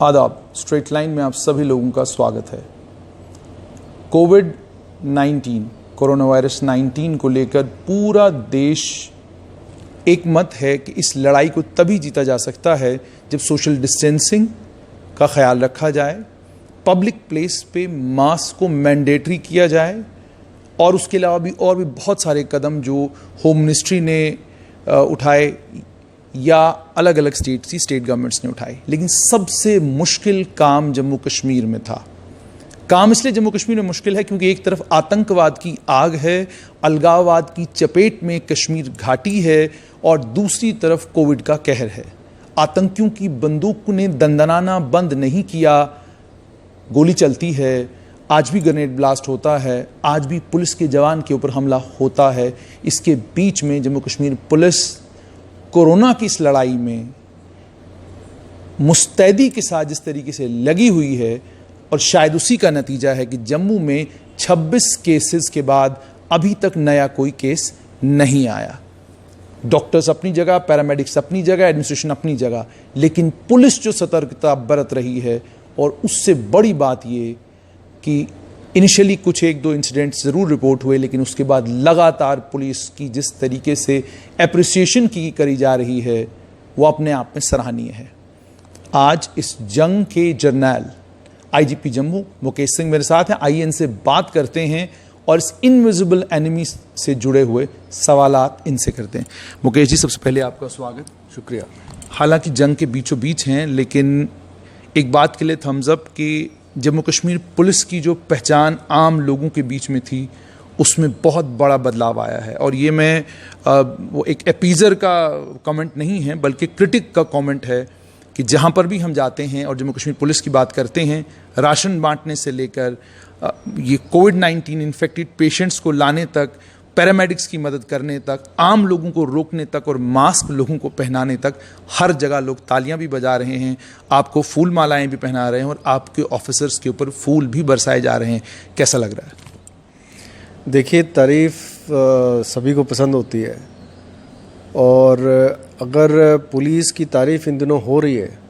आदाब। Straight line में आप सभी लोगों का स्वागत है। कोविड-19 कोरोना वायरस 19 को लेकर पूरा देश एक मत है कि इस लड़ाई को तभी जीता जा सकता है जब सोशल डिस्टेंसिंग का ख्याल रखा जाए, पब्लिक प्लेस पे मास्क को मैंडेटरी किया जाए और उसके अलावा भी बहुत सारे कदम जो होम मिनिस्ट्री ने उठाए या अलग अलग स्टेट गवर्नमेंट्स ने उठाए। लेकिन सबसे मुश्किल काम जम्मू कश्मीर में था। काम इसलिए जम्मू कश्मीर में मुश्किल है क्योंकि एक तरफ आतंकवाद की आग है, अलगाववाद की चपेट में कश्मीर घाटी है और दूसरी तरफ कोविड का कहर है। आतंकियों की बंदूक ने दंदनाना बंद नहीं किया, गोली चलती है, आज भी ग्रेनेड ब्लास्ट होता है, आज भी पुलिस के जवान के ऊपर हमला होता है। इसके बीच में जम्मू कश्मीर पुलिस कोरोना की इस लड़ाई में मुस्तैदी के साथ जिस तरीके से लगी हुई है, और शायद उसी का नतीजा है कि जम्मू में 26 केसेस के बाद अभी तक नया कोई केस नहीं आया। डॉक्टर्स अपनी जगह, पैरामेडिक्स अपनी जगह, एडमिनिस्ट्रेशन अपनी जगह, लेकिन पुलिस जो सतर्कता बरत रही है, और उससे बड़ी बात ये कि इनिशियली कुछ एक दो इंसिडेंट्स ज़रूर रिपोर्ट हुए, लेकिन उसके बाद लगातार पुलिस की जिस तरीके से एप्रिसिएशन की करी जा रही है वो अपने आप में सराहनीय है। आज इस जंग के जर्नैल आईजीपी जम्मू मुकेश सिंह मेरे साथ हैं। आइए इनसे बात करते हैं और इस इनविजिबल एनिमी से जुड़े हुए सवालात इनसे करते हैं। मुकेश जी, सबसे पहले आपका स्वागत। शुक्रिया। हालांकि जंग के बीचों बीच हैं, लेकिन एक बात के लिए थम्स अप कि जम्मू कश्मीर पुलिस की जो पहचान आम लोगों के बीच में थी उसमें बहुत बड़ा बदलाव आया है। और ये मैं वो एक एपीज़र का कमेंट नहीं है बल्कि क्रिटिक का कमेंट है कि जहाँ पर भी हम जाते हैं और जम्मू कश्मीर पुलिस की बात करते हैं, राशन बांटने से लेकर ये कोविड-19 इन्फेक्टेड पेशेंट्स को लाने तक, पैरामेडिक्स की मदद करने तक, आम लोगों को रोकने तक और मास्क लोगों को पहनाने तक, हर जगह लोग तालियां भी बजा रहे हैं, आपको फूल मालाएं भी पहना रहे हैं और आपके ऑफिसर्स के ऊपर फूल भी बरसाए जा रहे हैं। कैसा लग रहा है? देखिए, तारीफ सभी को पसंद होती है और अगर पुलिस की तारीफ इन दिनों हो रही है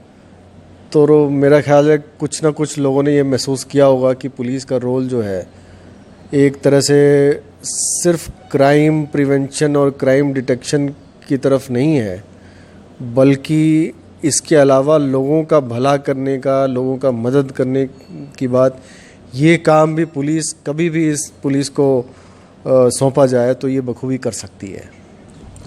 तो मेरा ख्याल है कुछ ना कुछ लोगों ने ये महसूस किया होगा कि पुलिस का रोल जो है एक तरह से सिर्फ क्राइम प्रिवेंशन और क्राइम डिटेक्शन की तरफ नहीं है, बल्कि इसके अलावा लोगों का भला करने का, लोगों का मदद करने की बात, ये काम भी पुलिस कभी भी इस पुलिस को सौंपा जाए तो ये बखूबी कर सकती है।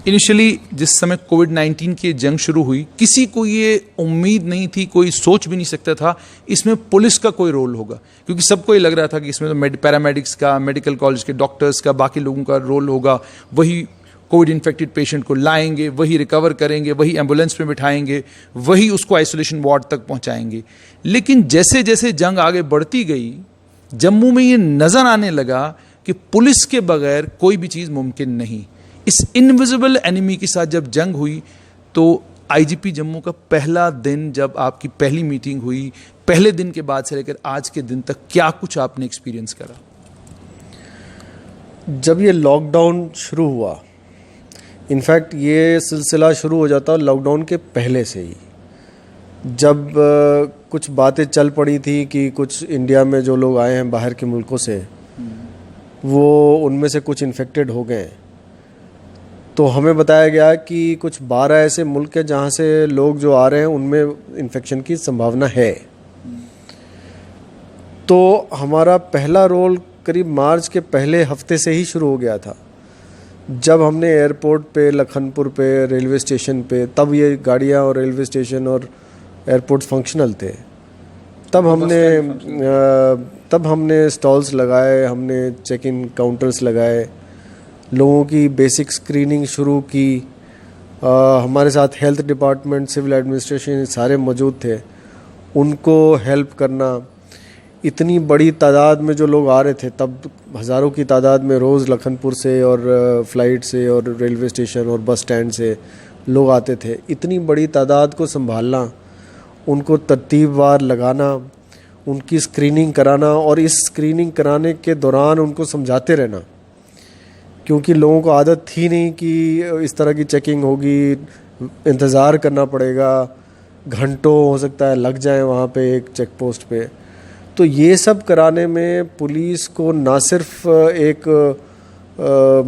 इनिशियली जिस समय कोविड-19 की जंग शुरू हुई, किसी को ये उम्मीद नहीं थी, कोई सोच भी नहीं सकता था इसमें पुलिस का कोई रोल होगा, क्योंकि सबको ये लग रहा था कि इसमें तो पैरामेडिक्स का, मेडिकल कॉलेज के डॉक्टर्स का, बाकी लोगों का रोल होगा। वही कोविड इन्फेक्टेड पेशेंट को लाएंगे, वही रिकवर करेंगे, वही एम्बुलेंस में बिठाएंगे, वही उसको आइसोलेशन वार्ड तक पहुंचाएंगे। लेकिन जैसे जैसे जंग आगे बढ़ती गई, जम्मू में ये नज़र आने लगा कि पुलिस के बगैर कोई भी चीज़ मुमकिन नहीं। इस इनविजिबल एनिमी के साथ जब जंग हुई तो आईजीपी जम्मू का पहला दिन, जब आपकी पहली मीटिंग हुई, पहले दिन के बाद से लेकर आज के दिन तक क्या कुछ आपने एक्सपीरियंस करा? जब ये लॉकडाउन शुरू हुआ, इनफैक्ट ये सिलसिला शुरू हो जाता लॉकडाउन के पहले से ही, जब कुछ बातें चल पड़ी थी कि कुछ इंडिया में जो लोग आए हैं बाहर के मुल्कों से, वो उनमें से कुछ इन्फेक्टेड हो गए, तो हमें बताया गया कि कुछ 12 ऐसे मुल्क हैं जहाँ से लोग जो आ रहे हैं उनमें इन्फेक्शन की संभावना है। तो हमारा पहला रोल करीब मार्च के पहले हफ्ते से ही शुरू हो गया था, जब हमने एयरपोर्ट पे, लखनपुर पे, रेलवे स्टेशन पे, तब ये गाड़ियाँ और रेलवे स्टेशन और एयरपोर्ट फंक्शनल थे, तब हमने स्टॉल्स लगाए, हमने चेक इन काउंटर्स लगाए, लोगों की बेसिक स्क्रीनिंग शुरू की। हमारे साथ हेल्थ डिपार्टमेंट, सिविल एडमिनिस्ट्रेशन सारे मौजूद थे, उनको हेल्प करना। इतनी बड़ी तादाद में जो लोग आ रहे थे, तब हज़ारों की तादाद में रोज़ लखनपुर से और फ़्लाइट से और रेलवे स्टेशन और बस स्टैंड से लोग आते थे। इतनी बड़ी तादाद को संभालना, उनको तरतीबवार लगाना, उनकी स्क्रीनिंग कराना और इस स्क्रीनिंग कराने के दौरान उनको समझाते रहना, क्योंकि लोगों को आदत थी नहीं कि इस तरह की चेकिंग होगी, इंतज़ार करना पड़ेगा, घंटों हो सकता है लग जाए वहाँ पे एक चेक पोस्ट पे। तो ये सब कराने में पुलिस को ना सिर्फ एक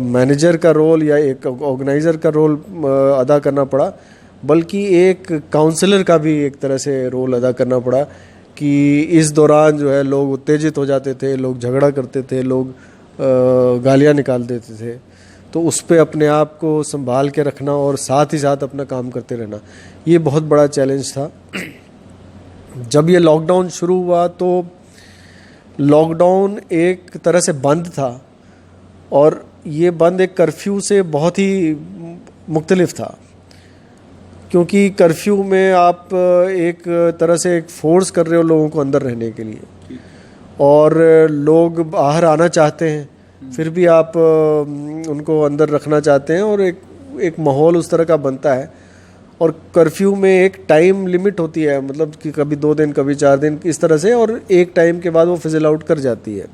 मैनेजर का रोल या एक ऑर्गेनाइज़र का रोल अदा करना पड़ा, बल्कि एक काउंसलर का भी एक तरह से रोल अदा करना पड़ा कि इस दौरान जो है लोग उत्तेजित हो जाते थे, लोग झगड़ा करते थे, लोग गालियाँ निकाल देते थे। तो उस पे अपने आप को संभाल के रखना और साथ ही साथ अपना काम करते रहना, ये बहुत बड़ा चैलेंज था। जब ये लॉकडाउन शुरू हुआ तो लॉकडाउन एक तरह से बंद था और ये बंद एक कर्फ्यू से बहुत ही मुख्तलिफ था, क्योंकि कर्फ्यू में आप एक तरह से एक फोर्स कर रहे हो लोगों को अंदर रहने के लिए, और लोग बाहर आना चाहते हैं फिर भी आप उनको अंदर रखना चाहते हैं, और एक माहौल उस तरह का बनता है। और कर्फ्यू में एक टाइम लिमिट होती है, मतलब कि कभी 2 दिन कभी 4 दिन इस तरह से, और एक टाइम के बाद वो फिजल आउट कर जाती है।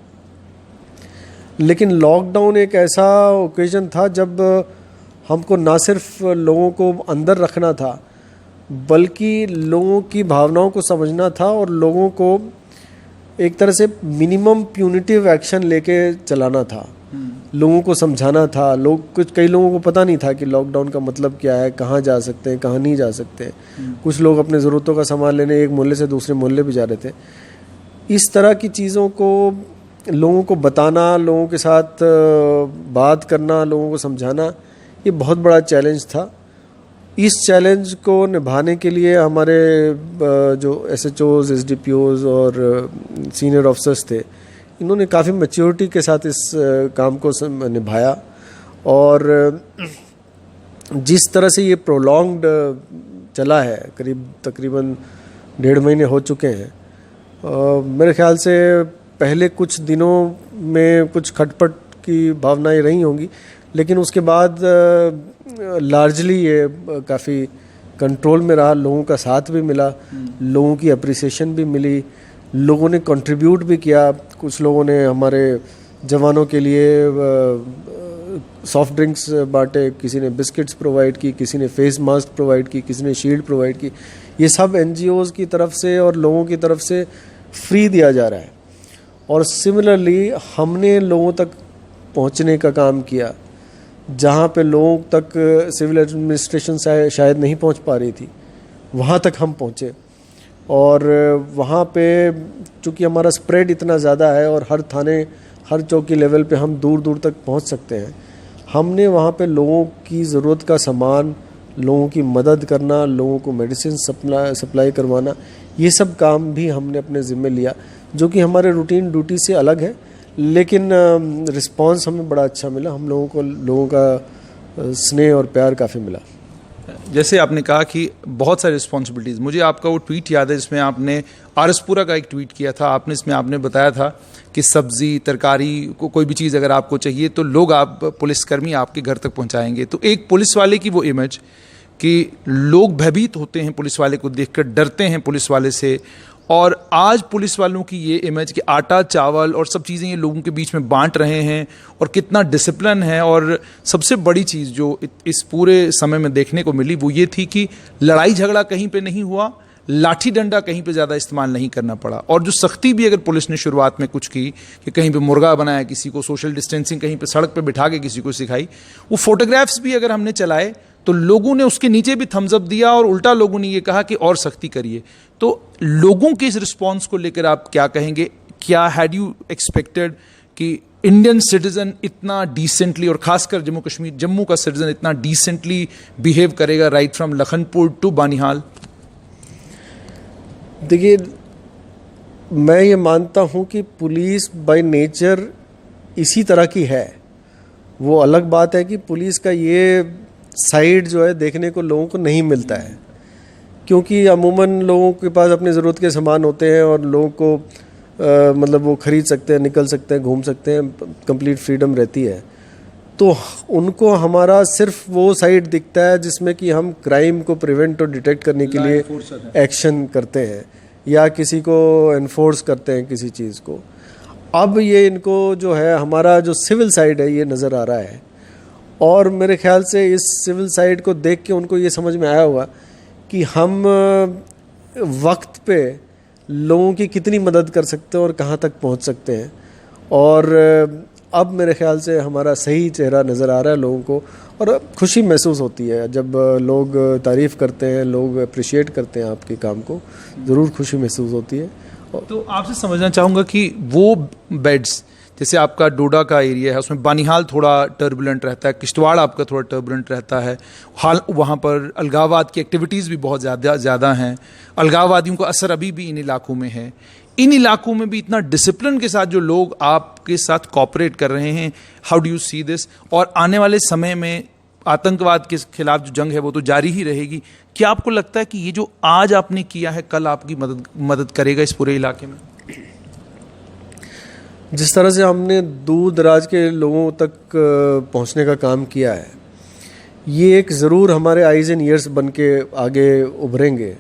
लेकिन लॉकडाउन एक ऐसा ओकेजन था जब हमको ना सिर्फ लोगों को अंदर रखना था, बल्कि लोगों की भावनाओं को समझना था और लोगों को एक तरह से मिनिमम प्यूनिटिव एक्शन लेके चलाना था, लोगों को समझाना था। कई लोगों को पता नहीं था कि लॉकडाउन का मतलब क्या है, कहाँ जा सकते हैं, कहाँ नहीं जा सकते। कुछ लोग अपने ज़रूरतों का सामान लेने एक मोहल्ले से दूसरे मोहल्ले भी जा रहे थे। इस तरह की चीज़ों को लोगों को बताना, लोगों के साथ बात करना, लोगों को समझाना, ये बहुत बड़ा चैलेंज था। इस चैलेंज को निभाने के लिए हमारे जो SHOs, SDPOs और सीनियर ऑफिसर्स थे, इन्होंने काफ़ी मैच्योरिटी के साथ इस काम को निभाया। और जिस तरह से ये प्रोलॉन्ग्ड चला है, तकरीबन 1.5 महीने हो चुके हैं, मेरे ख्याल से पहले कुछ दिनों में कुछ खटपट की भावनाएं रही होंगी, लेकिन उसके बाद लार्जली ये काफ़ी कंट्रोल में रहा। लोगों का साथ भी मिला, लोगों की अप्रिसिएशन भी मिली, लोगों ने कंट्रीब्यूट भी किया। कुछ लोगों ने हमारे जवानों के लिए सॉफ्ट ड्रिंक्स बांटे, किसी ने बिस्किट्स प्रोवाइड की, किसी ने फेस मास्क प्रोवाइड की, किसी ने शील्ड प्रोवाइड की। ये सब NGOs की तरफ से और लोगों की तरफ से फ्री दिया जा रहा है। और सिमिलरली हमने लोगों तक पहुंचने का काम किया, जहाँ पे लोगों तक सिविल एडमिनिस्ट्रेशन शायद नहीं पहुंच पा रही थी, वहाँ तक हम पहुँचे। और वहाँ पे चूँकि हमारा स्प्रेड इतना ज़्यादा है और हर थाने, हर चौकी लेवल पे हम दूर दूर तक पहुँच सकते हैं, हमने वहाँ पे लोगों की ज़रूरत का सामान, लोगों की मदद करना, लोगों को मेडिसिन सप्लाई करवाना, ये सब काम भी हमने अपने ज़िम्मे लिया, जो कि हमारे रूटीन ड्यूटी से अलग है। लेकिन रिस्पांस हमें बड़ा अच्छा मिला, हम लोगों का स्नेह और प्यार काफ़ी मिला। जैसे आपने कहा कि बहुत सारी रिस्पॉन्सिबिलिटीज़, मुझे आपका वो ट्वीट याद है जिसमें आपने आरएसपुरा का एक ट्वीट किया था। इसमें आपने बताया था कि सब्जी, तरकारी को कोई भी चीज़ अगर आपको चाहिए तो लोग, आप पुलिसकर्मी आपके घर तक पहुंचाएंगे। तो एक पुलिस वाले की वो इमेज कि लोग भयभीत होते हैं पुलिस वाले को देखकर, डरते हैं पुलिस वाले से, और आज पुलिस वालों की ये इमेज कि आटा, चावल और सब चीज़ें ये लोगों के बीच में बांट रहे हैं और कितना डिसिप्लिन है। और सबसे बड़ी चीज़ जो इस पूरे समय में देखने को मिली वो ये थी कि लड़ाई झगड़ा कहीं पे नहीं हुआ, लाठी डंडा कहीं पे ज़्यादा इस्तेमाल नहीं करना पड़ा। और जो सख्ती भी अगर पुलिस ने शुरुआत में कुछ की कि कहीं पे मुर्गा बनाया किसी को, सोशल डिस्टेंसिंग कहीं पे सड़क पे बिठा के किसी को सिखाई, वो फोटोग्राफ्स भी अगर हमने चलाए तो लोगों ने उसके नीचे भी थम्स अप दिया और उल्टा लोगों ने ये कहा कि और सख्ती करिए। तो लोगों के इस रिस्पॉन्स को लेकर आप क्या कहेंगे? क्या हैड यू एक्सपेक्टेड कि इंडियन सिटीजन इतना डिसेंटली, और खासकर जम्मू का सिटीजन इतना डिसेंटली बिहेव करेगा right from Lakhanpur to Banihal? देखिए, मैं ये मानता हूँ कि पुलिस बाय नेचर इसी तरह की है। वो अलग बात है कि पुलिस का ये साइड जो है देखने को लोगों को नहीं मिलता है, क्योंकि अमूमन लोगों के पास अपनी ज़रूरत के सामान होते हैं और लोगों को मतलब वो ख़रीद सकते हैं, निकल सकते हैं, घूम सकते हैं, कंप्लीट फ्रीडम रहती है। तो उनको हमारा सिर्फ वो साइड दिखता है जिसमें कि हम क्राइम को प्रिवेंट और डिटेक्ट करने के लिए एक्शन करते हैं या किसी को एनफोर्स करते हैं किसी चीज़ को। अब ये इनको जो है हमारा जो सिविल साइड है ये नज़र आ रहा है, और मेरे ख्याल से इस सिविल साइड को देख के उनको ये समझ में आया होगा कि हम वक्त पे लोगों की कितनी मदद कर सकते हैं और कहाँ तक पहुँच सकते हैं। और अब मेरे ख्याल से हमारा सही चेहरा नज़र आ रहा है लोगों को, और खुशी महसूस होती है जब लोग तारीफ़ करते हैं, लोग अप्रिशिएट करते हैं आपके काम को, ज़रूर खुशी महसूस होती है। तो आपसे समझना चाहूँगा कि वो बेड्स, जैसे आपका डोडा का एरिया है उसमें बानिहाल थोड़ा टर्बुलेंट रहता है, किश्तवाड़ आपका थोड़ा टर्बुलेंट रहता है, हाल वहाँ पर अलगाववाद की एक्टिविटीज़ भी बहुत ज़्यादा हैं, अलगाववादियों का असर अभी भी इन इलाकों में है। इन इलाकों में भी इतना डिसिप्लिन के साथ जो लोग आपके साथ कॉपरेट कर रहे हैं, how do you see this? और आने वाले समय में आतंकवाद के खिलाफ जो जंग है वो तो जारी ही रहेगी, क्या आपको लगता है कि ये जो आज आपने किया है कल आपकी मदद करेगा इस पूरे इलाके में? जिस तरह से हमने दूर दराज के लोगों तक पहुंचने का काम किया है, ये एक ज़रूर हमारे आइज़ एंड ईयर्स बन के आगे उभरेंगे,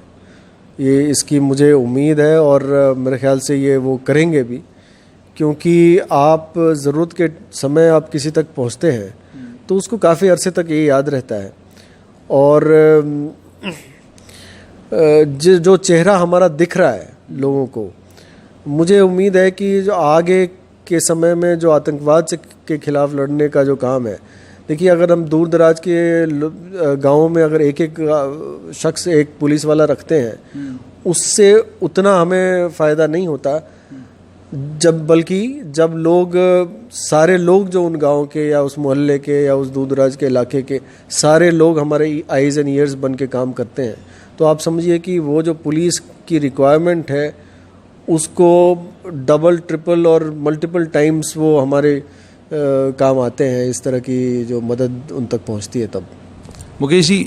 ये इसकी मुझे उम्मीद है। और मेरे ख्याल से ये वो करेंगे भी, क्योंकि आप ज़रूरत के समय आप किसी तक पहुंचते हैं तो उसको काफ़ी अरसे तक ये याद रहता है। और जो चेहरा हमारा दिख रहा है लोगों को, मुझे उम्मीद है कि जो आगे के समय में जो आतंकवाद के खिलाफ लड़ने का जो काम है, देखिए अगर हम दूर दराज के गाँवों में अगर एक एक शख्स एक पुलिस वाला रखते हैं, उससे उतना हमें फ़ायदा नहीं होता, बल्कि जब लोग सारे लोग जो उन गाँव के या उस मोहल्ले के या उस दूर दराज के इलाके के सारे लोग हमारे आइज़ एंड ईयर्स बन के काम करते हैं, तो आप समझिए कि वो जो पुलिस की रिक्वायरमेंट है उसको डबल ट्रिपल और मल्टीपल टाइम्स वो हमारे काम आते हैं, इस तरह की जो मदद उन तक पहुंचती है। तब मुकेश जी,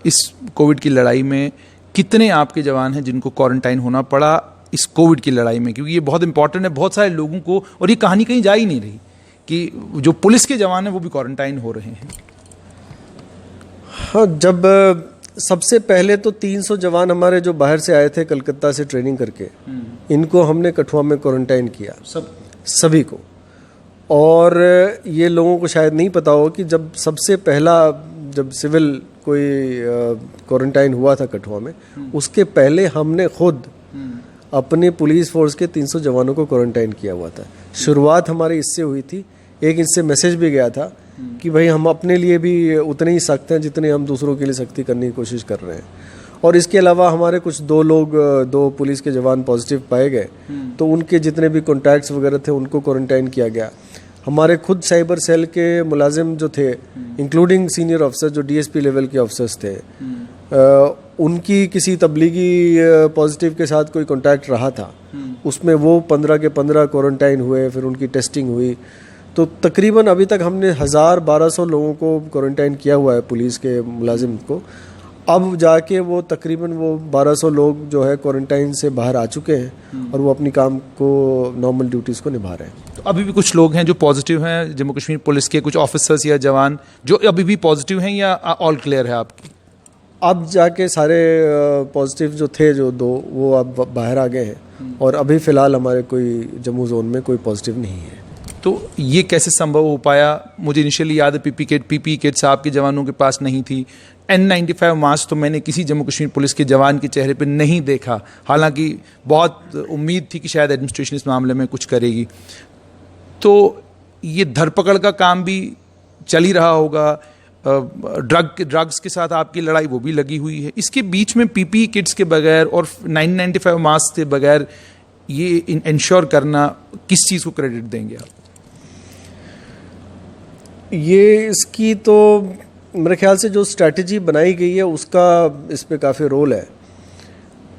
इस कोविड की लड़ाई में कितने आपके जवान हैं जिनको क्वारंटाइन होना पड़ा इस कोविड की लड़ाई में? क्योंकि ये बहुत इंपॉर्टेंट है बहुत सारे लोगों को, और ये कहानी कहीं जा ही नहीं रही कि जो पुलिस के जवान हैं वो भी क्वारंटाइन हो रहे हैं। हाँ, जब सबसे पहले तो 300 जवान हमारे जो बाहर से आए थे कलकत्ता से ट्रेनिंग करके, इनको हमने कठुआ में क्वारंटाइन किया, सभी को। और ये लोगों को शायद नहीं पता हो कि जब सबसे पहला जब सिविल कोई क्वारंटाइन हुआ था कठुआ में, उसके पहले हमने खुद अपने पुलिस फोर्स के 300 जवानों को क्वारंटाइन किया हुआ था। शुरुआत हमारी इससे हुई थी, एक इससे मैसेज भी गया था कि भाई हम अपने लिए भी उतने ही सख्त हैं जितने हम दूसरों के लिए सख्ती करने की कोशिश कर रहे हैं। और इसके अलावा हमारे कुछ दो पुलिस के जवान पॉजिटिव पाए गए, तो उनके जितने भी कॉन्टैक्ट्स वगैरह थे उनको क्वारंटाइन किया गया। हमारे खुद साइबर सेल के मुलाजिम जो थे, इंक्लूडिंग सीनियर अफसर जो डीएसपी लेवल के अफसर्स थे, उनकी किसी तबलीगी पॉजिटिव के साथ कोई कॉन्टैक्ट रहा था, उसमें वो 15 के 15 क्वारंटाइन हुए, फिर उनकी टेस्टिंग हुई। तो तकरीबन अभी तक हमने 1000-1200 लोगों को क्वारंटाइन किया हुआ है पुलिस के मुलाजिम को। अब जाके वो तकरीबन वो 1200 लोग जो है क्वारंटाइन से बाहर आ चुके हैं और वो अपनी काम को नॉर्मल ड्यूटीज़ को निभा रहे हैं। तो अभी भी कुछ लोग हैं जो पॉजिटिव हैं, जम्मू कश्मीर पुलिस के कुछ ऑफिसर्स या जवान जो अभी भी पॉजिटिव हैं, या ऑल क्लियर है आपकी? अब जाके सारे पॉजिटिव जो थे जो 2 वो अब बाहर आ गए हैं, और अभी फ़िलहाल हमारे कोई जम्मू जोन में कोई पॉजिटिव नहीं है। तो ये कैसे संभव हो पाया? मुझे इनिशियली याद है पीपी किट्स आपके जवानों के पास नहीं थी, N95 मास्क तो मैंने किसी जम्मू कश्मीर पुलिस के जवान के चेहरे पे नहीं देखा, हालांकि बहुत उम्मीद थी कि शायद एडमिनिस्ट्रेशन इस मामले में कुछ करेगी। तो ये धरपकड़ का काम भी चल ही रहा होगा, ड्रग्स के साथ आपकी लड़ाई वो भी लगी हुई है, इसके बीच में पीपी किट्स के बगैर और N95 मास्क के बगैर ये इंश्योर करना, किस चीज़ को क्रेडिट देंगे आप? ये इसकी तो मेरे ख्याल से जो स्ट्रैटेजी बनाई गई है उसका इस पे काफ़ी रोल है।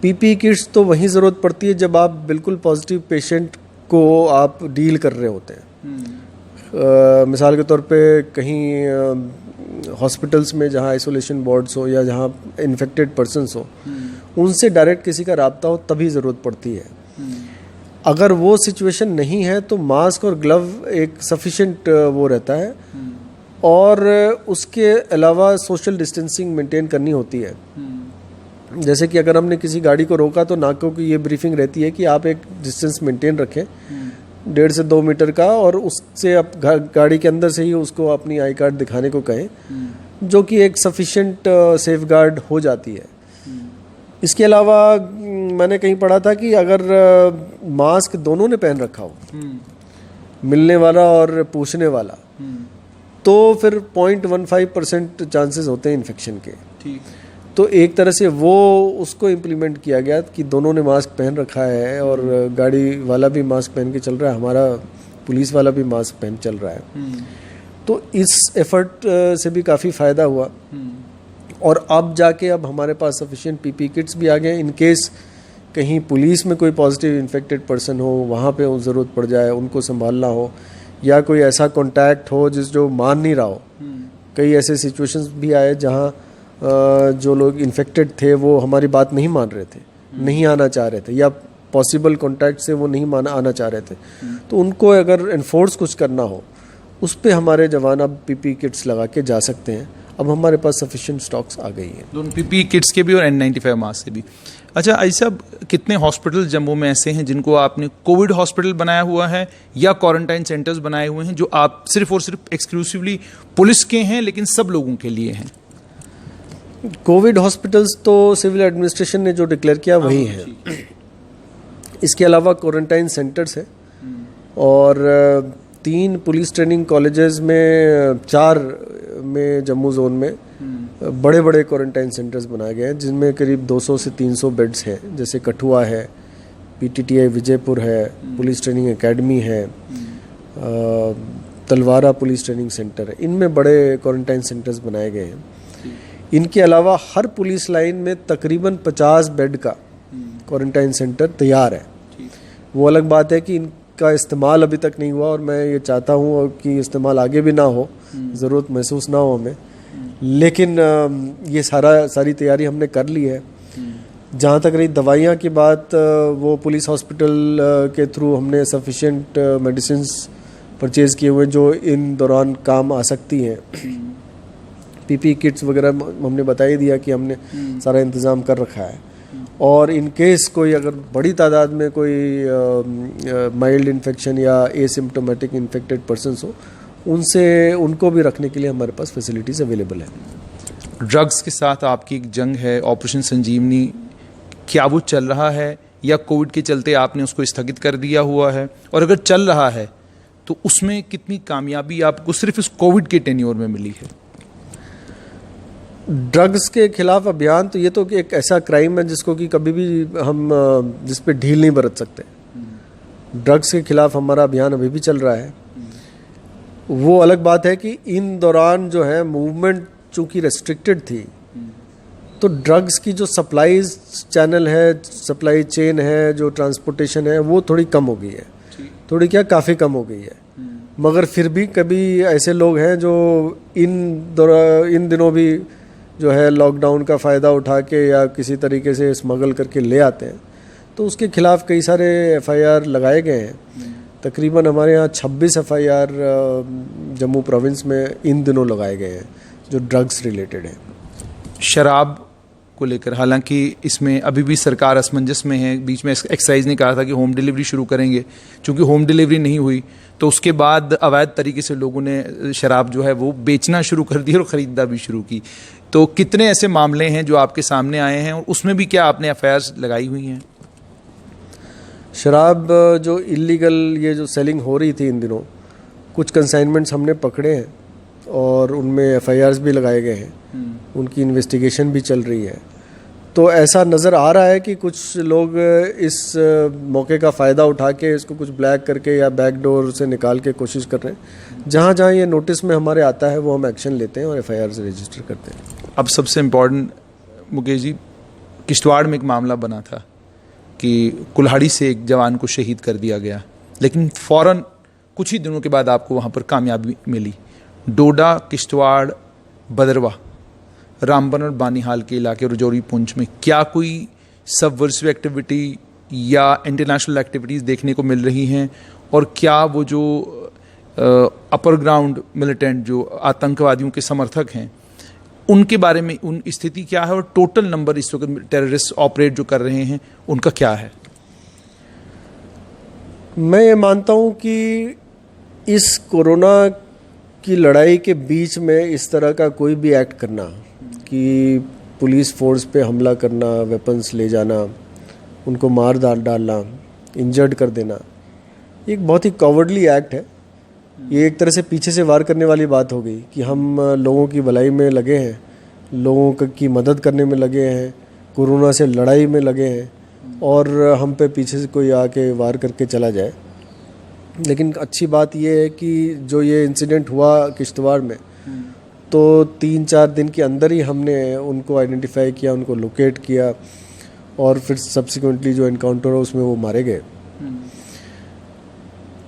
पीपी किट्स तो वहीं ज़रूरत पड़ती है जब आप बिल्कुल पॉजिटिव पेशेंट को आप डील कर रहे होते हैं। मिसाल के तौर पे कहीं हॉस्पिटल्स में जहाँ आइसोलेशन वार्ड्स हो या जहाँ इन्फेक्टेड पर्सनस हो, उनसे डायरेक्ट किसी का राब्ता हो तभी ज़रूरत पड़ती है। अगर वो सिचुएशन नहीं है तो मास्क और ग्लव एक सफिशिएंट वो रहता है, और उसके अलावा सोशल डिस्टेंसिंग मेंटेन करनी होती है। जैसे कि अगर हमने किसी गाड़ी को रोका तो नाकों की ये ब्रीफिंग रहती है कि आप एक डिस्टेंस मेंटेन रखें 1.5 से 2 मीटर का, और उससे आप गाड़ी के अंदर से ही उसको अपनी आई कार्ड दिखाने को कहें, जो कि एक सफिशिएंट सेफ गार्ड हो जाती है। इसके अलावा मैंने कहीं पढ़ा था कि अगर मास्क दोनों ने पहन रखा हो, मिलने वाला और पूछने वाला, तो फिर 0.15% चांसेस होते हैं इन्फेक्शन के। ठीक। तो एक तरह से वो उसको इम्प्लीमेंट किया गया कि दोनों ने मास्क पहन रखा है और गाड़ी वाला भी मास्क पहन के चल रहा है, हमारा पुलिस वाला भी मास्क पहन चल रहा है। तो इस एफर्ट से भी काफ़ी फ़ायदा हुआ। और अब जाके अब हमारे पास सफिशिएंट पीपी किट्स भी आ गए, इन केस कहीं पुलिस में कोई पॉजिटिव इन्फेक्टेड पर्सन हो, वहाँ पे ज़रूरत पड़ जाए, उनको संभालना हो, या कोई ऐसा कॉन्टैक्ट हो जो मान नहीं रहा हो। कई ऐसे सिचुएशंस भी आए जहाँ जो लोग इन्फेक्टेड थे वो हमारी बात नहीं मान रहे थे, नहीं आना चाह रहे थे, या पॉसिबल कॉन्टैक्ट से वो नहीं आना चाह रहे थे। तो उनको अगर इन्फोर्स कुछ करना हो, उस पर हमारे जवान अब पीपी किट्स लगा के जा सकते हैं। अब हमारे पास सफिशिएंट स्टॉक्स आ गई हैं, दोनों पीपी किट्स के भी और N95 मास्क से भी। अच्छा, ऐसा कितने हॉस्पिटल जम्मू में ऐसे हैं जिनको आपने कोविड हॉस्पिटल बनाया हुआ है या क्वारंटाइन सेंटर्स बनाए हुए हैं, जो आप सिर्फ और सिर्फ एक्सक्लूसिवली पुलिस के हैं लेकिन सब लोगों के लिए हैं? कोविड हॉस्पिटल्स तो सिविल एडमिनिस्ट्रेशन ने जो डिक्लेयर किया वही है। इसके अलावा क्वारंटाइन सेंटर्स है, और 3 पुलिस ट्रेनिंग कॉलेजेस में, 4 में जम्मू जोन में बड़े बड़े क्वारंटाइन सेंटर्स बनाए गए हैं, जिनमें करीब 200 से 300 बेड्स हैं। जैसे कठुआ है, PTTI विजयपुर है, पुलिस ट्रेनिंग एकेडमी है, तलवारा पुलिस ट्रेनिंग सेंटर है। इनमें बड़े क्वारंटाइन सेंटर्स बनाए गए हैं। इनके अलावा हर पुलिस लाइन में तकरीबन 50 बेड का क्वारंटाइन सेंटर तैयार है। वो अलग बात है कि इनका इस्तेमाल अभी तक नहीं हुआ, और मैं ये चाहता हूँ कि इस्तेमाल आगे भी ना हो, ज़रूरत महसूस ना हो हमें। लेकिन ये सारी तैयारी हमने कर ली है। जहाँ तक रही दवाइयाँ की बात, वो पुलिस हॉस्पिटल के थ्रू हमने सफिशिएंट मेडिसिन्स परचेज़ किए हुए जो इन दौरान काम आ सकती हैं। पीपी किट्स वगैरह हमने बता ही दिया कि हमने सारा इंतज़ाम कर रखा है। और इन केस कोई अगर बड़ी तादाद में कोई माइल्ड इन्फेक्शन या एसिम्प्टोमेटिक इन्फेक्टेड पर्सन्स हो, उनको भी रखने के लिए हमारे पास फैसिलिटीज़ अवेलेबल है। ड्रग्स के साथ आपकी एक जंग है, ऑपरेशन संजीवनी, क्या वो चल रहा है या कोविड के चलते आपने उसको स्थगित कर दिया हुआ है? और अगर चल रहा है तो उसमें कितनी कामयाबी आपको सिर्फ इस कोविड के टेन्योर में मिली है? ड्रग्स के खिलाफ अभियान तो ये तो कि एक ऐसा क्राइम है जिसको कि कभी भी हम जिस पे ढील नहीं बरत सकते। ड्रग्स के खिलाफ हमारा अभियान अभी भी चल रहा है। वो अलग बात है कि इन दौरान जो है मूवमेंट चूंकि रेस्ट्रिक्टेड थी, तो ड्रग्स की जो सप्लाईज चैनल है, सप्लाई चेन है, जो ट्रांसपोर्टेशन है, वो थोड़ी कम हो गई है। थोड़ी क्या, काफ़ी कम हो गई है। मगर फिर भी कभी ऐसे लोग हैं जो इन दिनों भी जो है लॉकडाउन का फ़ायदा उठा के या किसी तरीके से स्मगल करके ले आते हैं, तो उसके खिलाफ कई सारे FIR लगाए गए हैं। तकरीबन हमारे यहाँ 26 FIR जम्मू प्रोविंस में इन दिनों लगाए गए हैं जो ड्रग्स रिलेटेड है। शराब को लेकर, हालांकि इसमें अभी भी सरकार असमंजस में है। बीच में एक्साइज ने कहा था कि होम डिलीवरी शुरू करेंगे, चूंकि होम डिलीवरी नहीं हुई तो उसके बाद अवैध तरीके से लोगों ने शराब जो है वो बेचना शुरू कर दी और ख़रीदना भी शुरू की। तो कितने ऐसे मामले हैं जो आपके सामने आए हैं, और उसमें भी क्या आपने FIRs लगाई हुई हैं? शराब जो इलीगल ये जो सेलिंग हो रही थी इन दिनों, कुछ कंसाइनमेंट्स हमने पकड़े हैं और उनमें FIRs भी लगाए गए हैं। उनकी इन्वेस्टिगेशन भी चल रही है। तो ऐसा नज़र आ रहा है कि कुछ लोग इस मौके का फ़ायदा उठा के इसको कुछ ब्लैक करके या बैकडोर से निकाल के कोशिश कर रहे हैं। जहाँ जहाँ ये नोटिस में हमारे आता है वो हम एक्शन लेते हैं और FIRs रजिस्टर करते हैं। अब सबसे इम्पॉर्टेंट मुकेश जी, किश्तवाड़ में एक मामला बना था कि कुल्हाड़ी से एक जवान को शहीद कर दिया गया, लेकिन फ़ौरन कुछ ही दिनों के बाद आपको वहाँ पर कामयाबी मिली। डोडा, किश्तवाड़, बदरवा, रामबन और बानीहाल के इलाके, रजौरी, पुंछ में क्या कोई सबवर्सिव एक्टिविटी या इंटरनेशनल एक्टिविटीज़ देखने को मिल रही हैं? और क्या वो जो अपर ग्राउंड मिलिटेंट जो आतंकवादियों के समर्थक हैं, उनके बारे में उन स्थिति क्या है, और टोटल नंबर इस वक्त टेररिस्ट ऑपरेट जो कर रहे हैं उनका क्या है? मैं ये मानता हूँ कि इस कोरोना की लड़ाई के बीच में इस तरह का कोई भी एक्ट करना कि पुलिस फोर्स पे हमला करना, वेपन्स ले जाना, उनको मार डालना, इंजर्ड कर देना, ये एक बहुत ही कॉवर्डली एक्ट है। ये एक तरह से पीछे से वार करने वाली बात हो गई कि हम लोगों की भलाई में लगे हैं, लोगों की मदद करने में लगे हैं, कोरोना से लड़ाई में लगे हैं, और हम पे पीछे से कोई आके वार करके चला जाए। लेकिन अच्छी बात यह है कि जो ये इंसिडेंट हुआ किश्तवाड़ में, तो 3-4 दिन के अंदर ही हमने उनको आइडेंटिफाई किया, उनको लोकेट किया, और फिर सब्सिक्वेंटली जो एनकाउंटर हो उसमें वो मारे गए।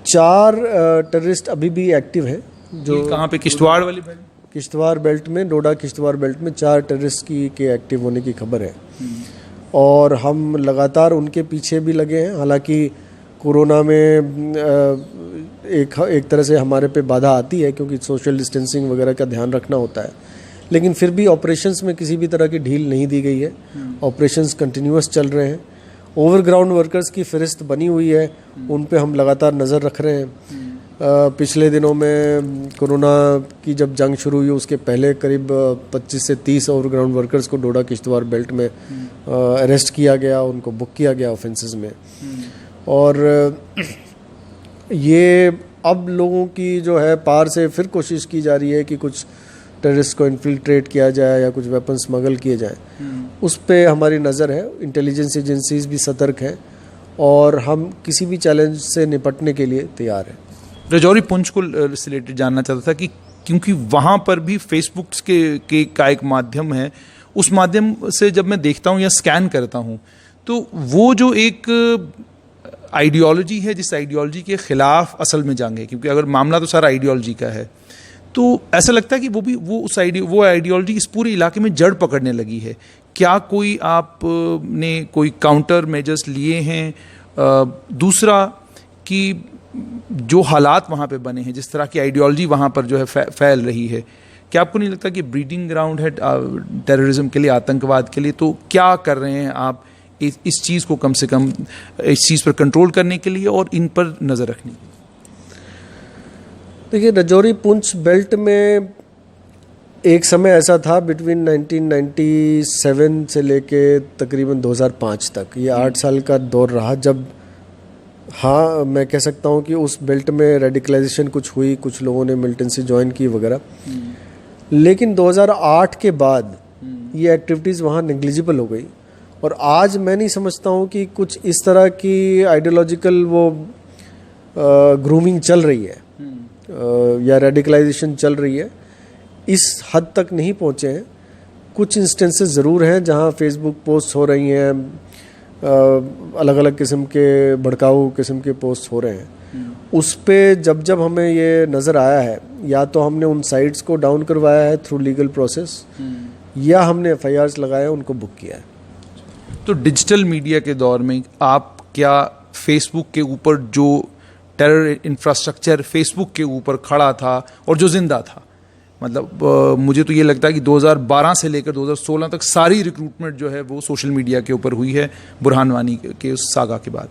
4 टेररिस्ट अभी भी एक्टिव हैं। जो कहाँ पे? किश्तवाड़ वाली बेल्ट? किश्तवाड़ बेल्ट में, डोडा किश्तवाड़ बेल्ट में 4 टेररिस्ट के एक्टिव होने की खबर है, और हम लगातार उनके पीछे भी लगे हैं। हालांकि कोरोना में एक तरह से हमारे पे बाधा आती है क्योंकि सोशल डिस्टेंसिंग वगैरह का ध्यान रखना होता है, लेकिन फिर भी ऑपरेशंस में किसी भी तरह की ढील नहीं दी गई है। ऑपरेशंस कंटिन्यूअस चल रहे हैं। ओवरग्राउंड वर्कर्स की फहरिस्त बनी हुई है, उन पे हम लगातार नज़र रख रहे हैं। पिछले दिनों में कोरोना की जब जंग शुरू हुई उसके पहले करीब 25 से 30 ओवरग्राउंड वर्कर्स को डोडा किश्तवाड़ बेल्ट में अरेस्ट किया गया, उनको बुक किया गया ऑफेंसेस में। और ये अब लोगों की जो है पार से फिर कोशिश की जा रही है कि कुछ टेररिस्ट को इन्फिल्ट्रेट किया जाए या कुछ वेपन स्मगल किए जाए, उस पे हमारी नज़र है। इंटेलिजेंस एजेंसीज भी सतर्क हैं, और हम किसी भी चैलेंज से निपटने के लिए तैयार हैं। राजौरी पुंछ को रिलेटेड जानना चाहता था कि क्योंकि वहाँ पर भी फेसबुक के का एक माध्यम है, उस माध्यम से जब मैं देखता हूँ या स्कैन करता हूँ, तो वो जो एक आइडियोलॉजी है, जिस आइडियोलॉजी के खिलाफ असल में जंग है, क्योंकि अगर मामला तो सारा आइडियोलॉजी का है, तो ऐसा लगता है कि वो आइडियोलॉजी इस पूरे इलाके में जड़ पकड़ने लगी है। क्या कोई आपने कोई काउंटर मेजर्स लिए हैं? दूसरा कि जो हालात वहाँ पे बने हैं, जिस तरह की आइडियोलॉजी वहाँ पर जो है फैल रही है, क्या आपको नहीं लगता कि ब्रीडिंग ग्राउंड है टेररिज्म के लिए, आतंकवाद के लिए? तो क्या कर रहे हैं आप इस चीज़ को कम से कम इस चीज़ पर कंट्रोल करने के लिए और इन पर नज़र रखने के लिए? देखिए, राजौरी पुंछ बेल्ट में एक समय ऐसा था बिटवीन 1997 से लेके तकरीबन 2005 तक, ये 8 साल का दौर रहा, जब हाँ मैं कह सकता हूँ कि उस बेल्ट में रेडिकलाइजेशन कुछ हुई, कुछ लोगों ने मिलिटेंसी ज्वाइन की वगैरह। लेकिन 2008 के बाद ये एक्टिविटीज़ वहाँ नेग्लिजिबल हो गई, और आज मैं नहीं समझता हूँ कि कुछ इस तरह की आइडियोलॉजिकल वो ग्रूमिंग चल रही है या रेडिकलाइजेशन चल रही है। इस हद तक नहीं पहुँचे हैं। कुछ इंस्टेंसेस ज़रूर हैं जहाँ फेसबुक पोस्ट हो रही हैं, अलग अलग किस्म के भड़काऊ किस्म के पोस्ट हो रहे हैं। उस पे जब हमें ये नज़र आया है, या तो हमने उन साइट्स को डाउन करवाया है थ्रू लीगल प्रोसेस, या हमने FIRs लगाए, उनको बुक किया है। तो डिजिटल मीडिया के दौर में आप क्या फेसबुक के ऊपर जो टेरर इंफ्रास्ट्रक्चर फेसबुक के ऊपर खड़ा था और जो जिंदा था, मतलब मुझे तो ये लगता है कि 2012 से लेकर 2016 तक सारी रिक्रूटमेंट जो है वो सोशल मीडिया के ऊपर हुई है बुरहान वानी के उस सागा के बाद।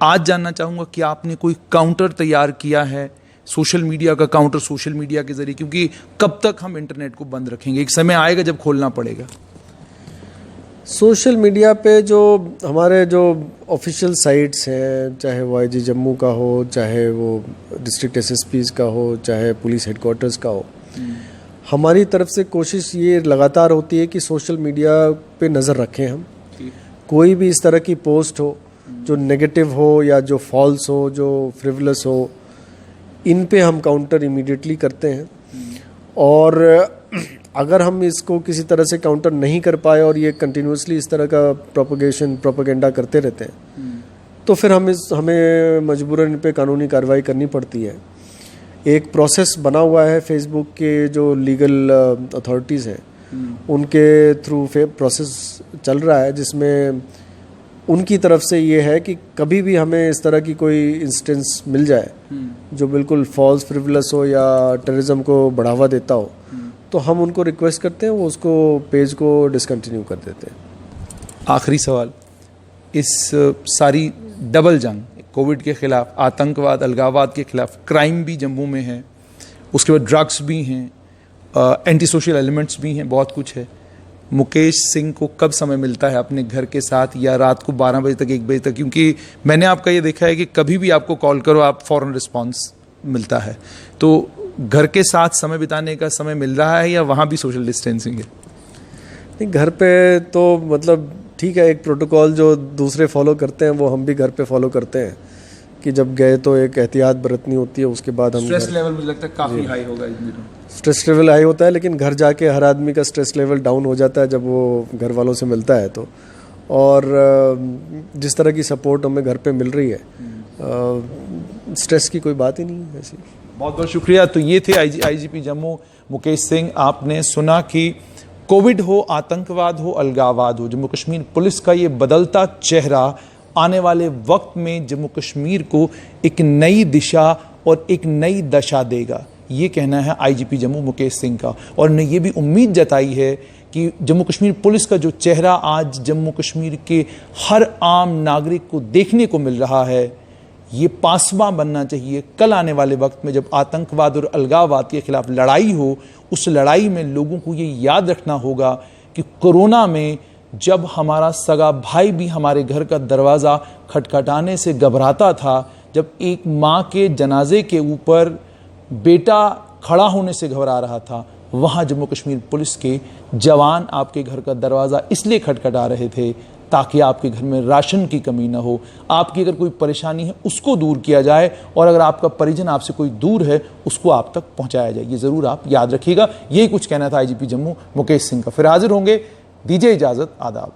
आज जानना चाहूँगा कि आपने कोई काउंटर तैयार किया है, सोशल मीडिया का काउंटर सोशल मीडिया के ज़रिए? क्योंकि कब तक हम इंटरनेट को बंद रखेंगे? एक समय आएगा जब खोलना पड़ेगा। सोशल मीडिया पे जो हमारे जो ऑफिशियल साइट्स हैं, चाहे वो IG जम्मू का हो, चाहे वो डिस्ट्रिक्ट SSPs का हो, चाहे पुलिस हेडक्वार्टर्स का हो, हमारी तरफ से कोशिश ये लगातार होती है कि सोशल मीडिया पे नज़र रखें हम। कोई भी इस तरह की पोस्ट हो जो नेगेटिव हो या जो फॉल्स हो, जो फ्रिवलस हो, इन पे हम काउंटर इमीडिएटली करते हैं। और अगर हम इसको किसी तरह से काउंटर नहीं कर पाए और ये कंटिन्यूसली इस तरह का प्रोपेगेंडा करते रहते हैं, तो फिर हमें मजबूरन इन पे कानूनी कार्रवाई करनी पड़ती है। एक प्रोसेस बना हुआ है फेसबुक के जो लीगल अथॉरिटीज़ हैं, उनके थ्रू प्रोसेस चल रहा है, जिसमें उनकी तरफ से ये है कि कभी भी हमें इस तरह की कोई इंस्टेंस मिल जाए जो बिल्कुल फॉल्स फ्रिवलस हो या टेररिज्म को बढ़ावा देता हो, तो हम उनको रिक्वेस्ट करते हैं, वो उसको पेज को डिसकंटिन्यू कर देते हैं। आखिरी सवाल, इस सारी डबल जंग, कोविड के खिलाफ, आतंकवाद, अलगाववाद के खिलाफ, क्राइम भी जम्मू में है, उसके बाद ड्रग्स भी हैं, एंटी सोशल एलिमेंट्स भी हैं, बहुत कुछ है, मुकेश सिंह को कब समय मिलता है अपने घर के साथ, या रात को 12 बजे तक 1 बजे तक? क्योंकि मैंने आपका ये देखा है कि कभी भी आपको कॉल करो आप फ़ौरन रिस्पॉन्स मिलता है, तो घर के साथ समय बिताने का समय मिल रहा है या वहाँ भी सोशल डिस्टेंसिंग है? नहीं, घर पे तो मतलब ठीक है, एक प्रोटोकॉल जो दूसरे फॉलो करते हैं वो हम भी घर पे फॉलो करते हैं कि जब गए तो एक एहतियात बरतनी होती है, उसके बाद हम स्ट्रेस लेवल मुझे लगता है काफ़ी हाई होगा इन दिनों। स्ट्रेस लेवल हाई होता है, लेकिन घर जाके हर आदमी का स्ट्रेस लेवल डाउन हो जाता है जब वो घर वालों से मिलता है तो। और जिस तरह की सपोर्ट हमें घर पे मिल रही है, स्ट्रेस की कोई बात ही नहीं है ऐसी। बहुत बहुत शुक्रिया। तो ये थे आईजीपी जम्मू मुकेश सिंह। आपने सुना कि कोविड हो, आतंकवाद हो, अलगाववाद हो, जम्मू कश्मीर पुलिस का ये बदलता चेहरा आने वाले वक्त में जम्मू कश्मीर को एक नई दिशा और एक नई दशा देगा, ये कहना है आईजीपी जम्मू मुकेश सिंह का। और ने ये भी उम्मीद जताई है कि जम्मू कश्मीर पुलिस का जो चेहरा आज जम्मू कश्मीर के हर आम नागरिक को देखने को मिल रहा है, ये पासवां बनना चाहिए। कल आने वाले वक्त में जब आतंकवाद और अलगाववाद के खिलाफ लड़ाई हो, उस लड़ाई में लोगों को ये याद रखना होगा कि कोरोना में जब हमारा सगा भाई भी हमारे घर का दरवाज़ा खटखटाने से घबराता था, जब एक माँ के जनाजे के ऊपर बेटा खड़ा होने से घबरा रहा था, वहाँ जम्मू कश्मीर पुलिस के जवान आपके घर का दरवाज़ा इसलिए खटखटा रहे थे ताकि आपके घर में राशन की कमी ना हो, आपकी अगर कोई परेशानी है उसको दूर किया जाए, और अगर आपका परिजन आपसे कोई दूर है उसको आप तक पहुंचाया जाए। ये ज़रूर आप याद रखिएगा। यही कुछ कहना था आईजीपी जम्मू मुकेश सिंह का। फिर हाजिर होंगे, दीजिए इजाज़त, आदाब।